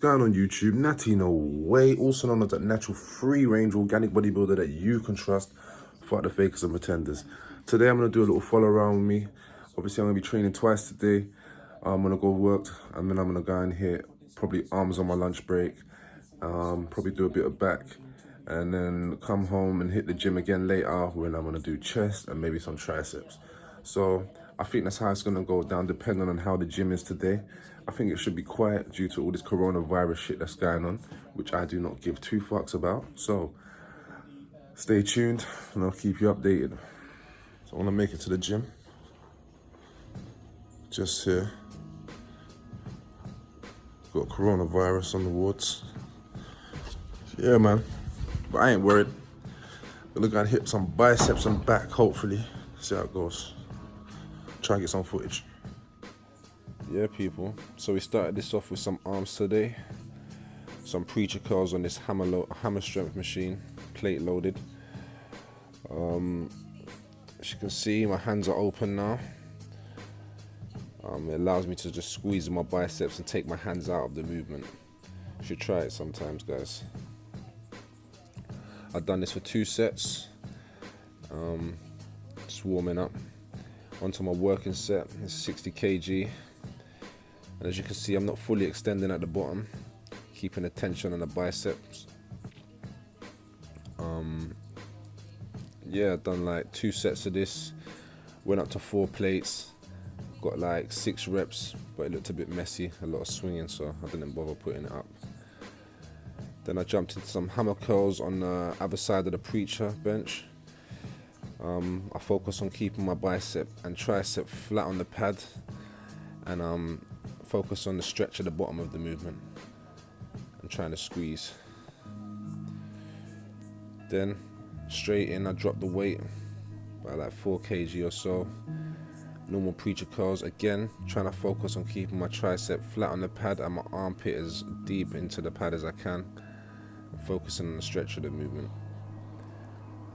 Going on YouTube, Natty No Way, also known as that natural free range organic bodybuilder that you can trust. Fuck the fakers and pretenders. Today I'm gonna do a little follow around with me. Obviously I'm gonna be training twice today. I'm gonna go work and then I'm gonna go and hit probably arms on my lunch break. Probably do a bit of back and then come home and hit the gym again later when I'm gonna do chest and maybe some triceps. So I think that's how it's gonna go down depending on how the gym is today. I think it should be quiet due to all this coronavirus shit that's going on, which I do not give two fucks about. So stay tuned and I'll keep you updated. So I wanna make it to the gym. Just here. Got coronavirus on the wards. Yeah, man. But I ain't worried. We're gonna hit some biceps and back, hopefully. See how it goes. Try and get some footage. Yeah, people. So we started this off with some arms today. Some preacher curls on this hammer strength machine, plate loaded. As you can see, my hands are open now. It allows me to just squeeze my biceps and take my hands out of the movement. You should try it sometimes, guys. I've done this for 2 sets. Just warming up. Onto my working set, it's 60 kg. And as you can see, I'm not fully extending at the bottom, keeping the tension on the biceps. Yeah, I've done like 2 sets of this. Went up to 4 plates. Got like 6 reps, but it looked a bit messy, a lot of swinging, so I didn't bother putting it up. Then I jumped into some hammer curls on the other side of the preacher bench. I focus on keeping my bicep and tricep flat on the pad, and focus on the stretch at the bottom of the movement and trying to squeeze. Then straight in, I drop the weight by like 4 kg or so. Normal preacher curls, again trying to focus on keeping my tricep flat on the pad and my armpit as deep into the pad as I can, and focusing on the stretch of the movement.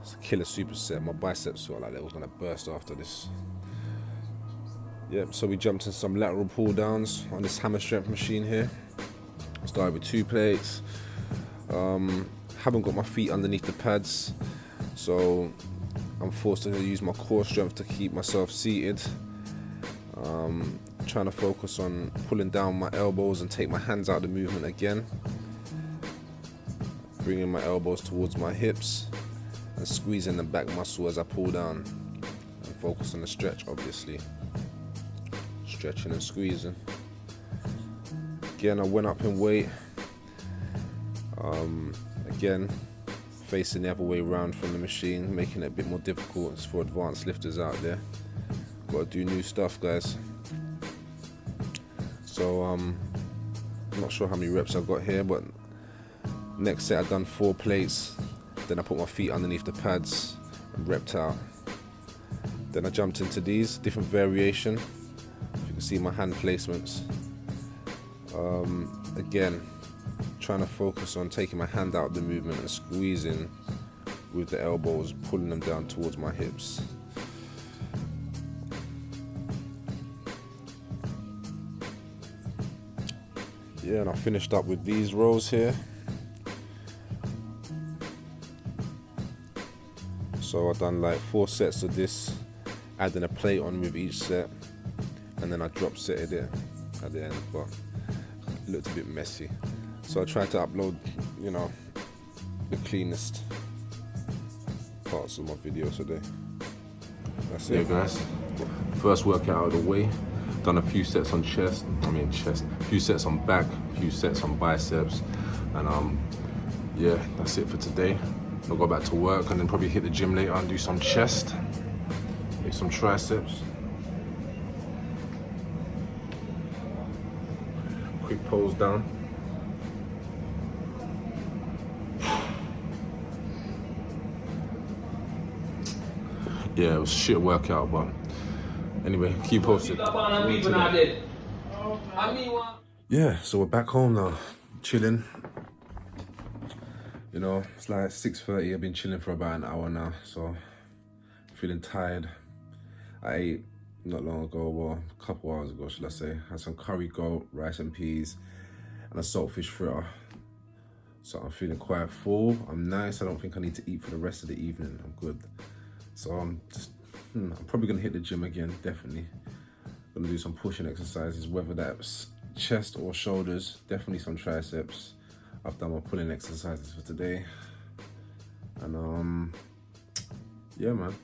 It's a killer superset. My biceps felt like they was gonna burst after this. Yep, so we jumped in some lateral pull downs on this hammer strength machine here. Started with 2 plates. Haven't got my feet underneath the pads, so I'm forced to use my core strength to keep myself seated. Trying to focus on pulling down my elbows and take my hands out of the movement again. Bringing my elbows towards my hips and squeezing the back muscle as I pull down. And focus on the stretch, obviously. Stretching and squeezing. Again, I went up in weight. Again, facing the other way around from the machine, making it a bit more difficult. It's for advanced lifters out there. Gotta do new stuff, guys. So I'm not sure how many reps I've got here, but next set I've done 4 plates. Then I put my feet underneath the pads and repped out. Then I jumped into these, different variation. If you can see my hand placements. Again, trying to focus on taking my hand out of the movement and squeezing with the elbows, pulling them down towards my hips. Yeah, and I finished up with these rows here. So I've done like 4 sets of this, adding a plate on with each set, and then I drop setted it at the end, but it looked a bit messy. So I tried to upload, the cleanest parts of my video today. That's it, guys. First workout out of the way. Done a few sets on chest, a few sets on back, a few sets on biceps, and yeah, that's it for today. I'll go back to work and then probably hit the gym later and do some chest, maybe some triceps. Quick pose down. Yeah, it was a shit workout, but anyway, keep posted. Yeah, so we're back home now, chilling. It's like 6:30. I've been chilling for about an hour now, so feeling tired. I ate not long ago, well, a couple hours ago, should I say. Had some curry goat, rice and peas, and a saltfish fritter. So I'm feeling quite full. I'm nice. I don't think I need to eat for the rest of the evening. I'm good. So I'm probably gonna hit the gym again, definitely. Gonna do some pushing exercises, whether that's chest or shoulders, definitely some triceps. I've done my pulling exercises for today. And yeah, man.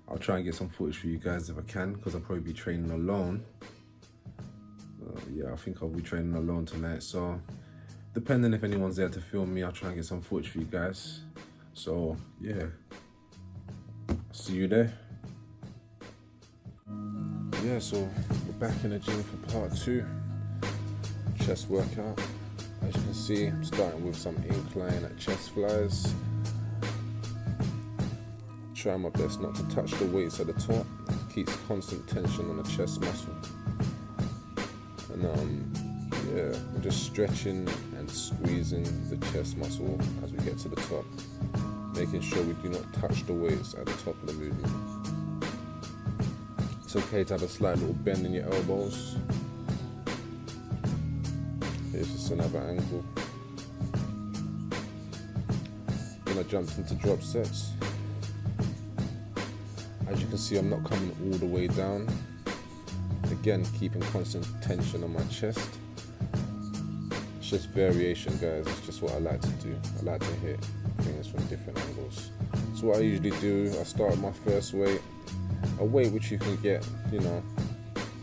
I'll try and get some footage for you guys if I can, because I'll probably be training alone. Yeah, I think I'll be training alone tonight. So depending if anyone's there to film me, I'll try and get some footage for you guys. So yeah, see you there. Yeah, so we're back in the gym for part 2, chest workout. As you can see, I'm starting with some incline at chest flies. Try my best not to touch the weights at the top. Keeps constant tension on the chest muscle. And yeah, we're just stretching and squeezing the chest muscle as we get to the top, making sure we do not touch the weights at the top of the movement. It's okay to have a slight little bend in your elbows. Here's just another angle. Then I jumped into drop sets. As you can see, I'm not coming all the way down. Again, keeping constant tension on my chest. It's just variation, guys. It's just what I like to do. I like to hit things from different angles. So what I usually do, I start my first weight, a weight which you can get, you know,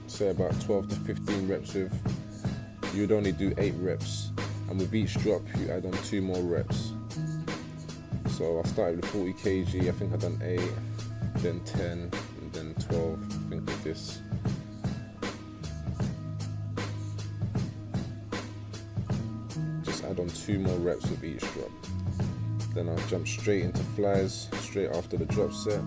say about 12 to 15 reps with. You'd only do 8 reps, and with each drop you add on 2 more reps. So I started with 40 kg, I think I've done 8, then 10, and then 12, I think with this. Just add on 2 more reps with each drop. Then I'll jump straight into flies, straight after the drop set.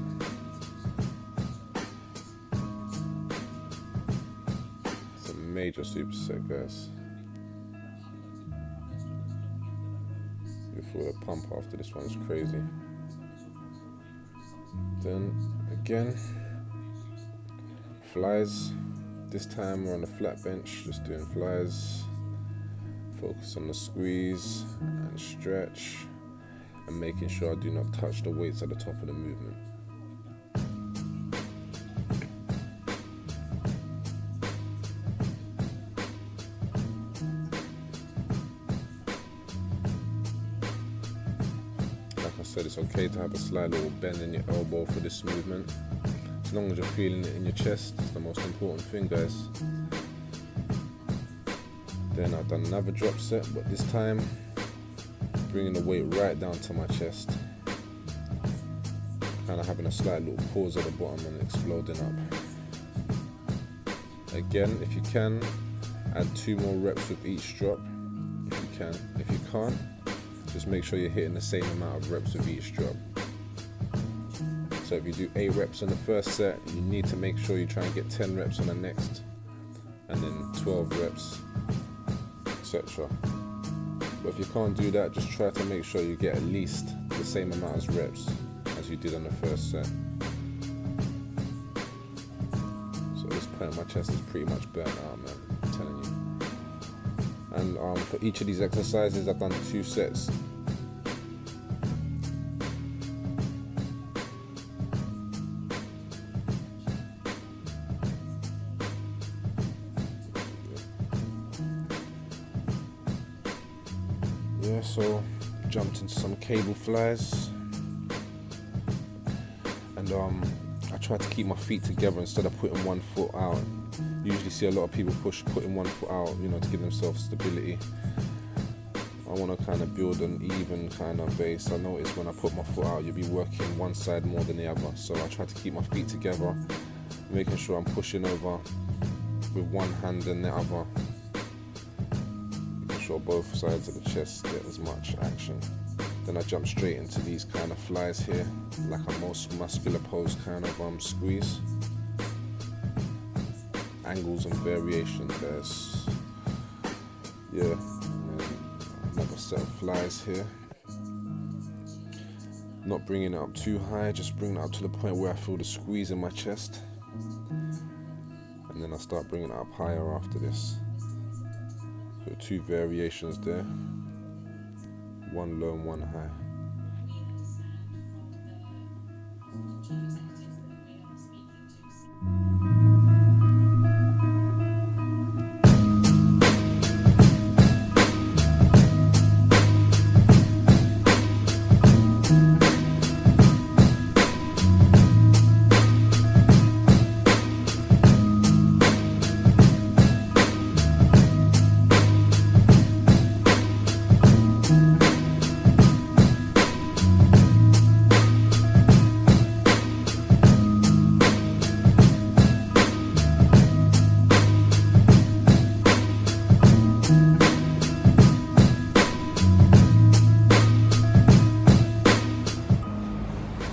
It's a major superset, guys. You feel the pump after this one is crazy. Then again, flies. This time we're on the flat bench, just doing flies. Focus on the squeeze and stretch, and making sure I do not touch the weights at the top of the movement. Like I said, it's okay to have a slight little bend in your elbow for this movement. As long as you're feeling it in your chest, it's the most important thing, guys. Then I've done another drop set, but this time bringing the weight right down to my chest, kind of having a slight little pause at the bottom and exploding up. Again, if you can, add 2 more reps with each drop, if you can. If you can't, just make sure you're hitting the same amount of reps with each drop. So if you do 8 reps on the first set, you need to make sure you try and get 10 reps on the next, and then 12 reps, etc. But if you can't do that, just try to make sure you get at least the same amount of reps as you did on the first set. So at this point my chest is pretty much burnt out, man, I'm telling you. And for each of these exercises I've done 2 sets. Yeah, so jumped into some cable flies, and I try to keep my feet together instead of putting one foot out. You usually see a lot of people putting one foot out, you know, to give themselves stability. I want to kind of build an even kind of base. I notice when I put my foot out, you'll be working one side more than the other. So I try to keep my feet together, making sure I'm pushing over with one hand and the other. Sure both sides of the chest get as much action. Then I jump straight into these kind of flies here, like a most muscular pose kind of squeeze. Angles and variation, there's yeah, another set of flies here. Not bringing it up too high, just bringing it up to the point where I feel the squeeze in my chest, and then I start bringing it up higher after this. So 2 variations there, 1 low and 1 high.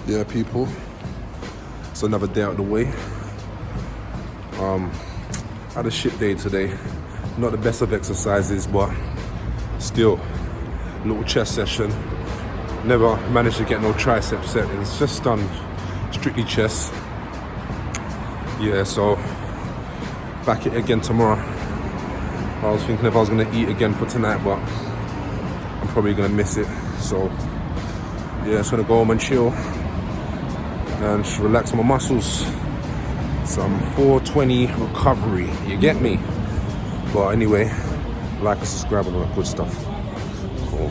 Yeah, people, it's another day out of the way. Had a shit day today. Not the best of exercises, but still, little chest session. Never managed to get no tricep set. It's just done strictly chest. Yeah, so back it again tomorrow. I was thinking if I was gonna eat again for tonight, but I'm probably gonna miss it. So yeah, just gonna go home and chill and just relax my muscles. Some 420 recovery, you get me? But anyway, like and subscribe and all that good stuff. Cool.